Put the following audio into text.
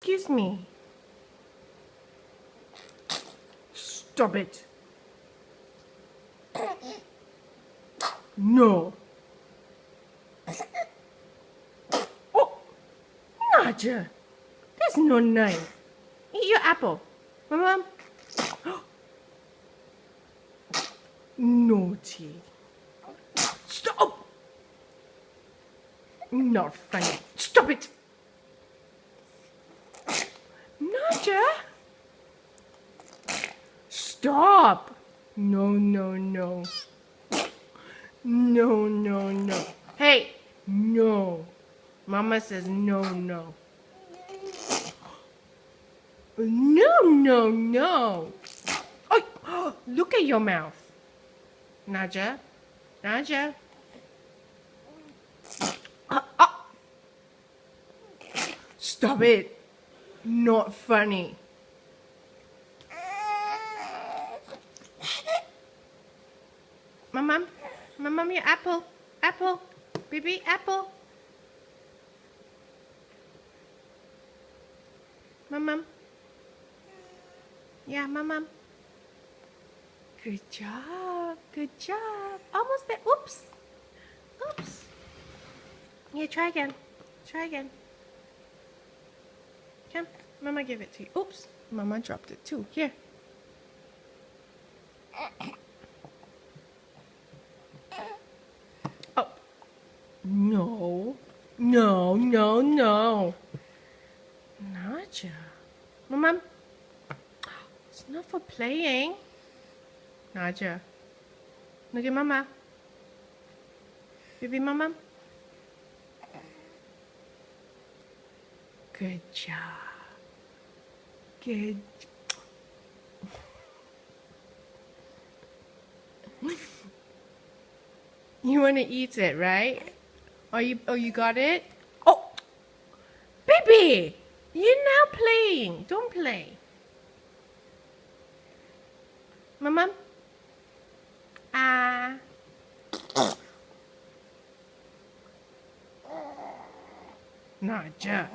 Excuse me. Stop it. No. Oh, Naja. There's no knife. Eat your apple. Mom. Naughty. Stop. Not funny. Stop it. Naja. Stop. No, no, no. No, no, no. Hey, no. Mama says no, no. No, no, no. Oh, look at your mouth. Naja. Naja. Stop it. Not funny. Mom, your apple. Apple. Baby, apple. Mom. Yeah, Mom. Good job. Good job. Almost there. Oops. Oops. Yeah, try again. Try again. Come. Mama give it to you. Oops. Mama dropped it too. Here. Oh. No. No, no, no. Naja. Mom. It's not for playing. Naja. Look at Mama. Baby Mama. Good job. Good. You want to eat it, right? Oh, you got it? Oh, baby, you're now playing. Don't play. Mama. Ah. Naja.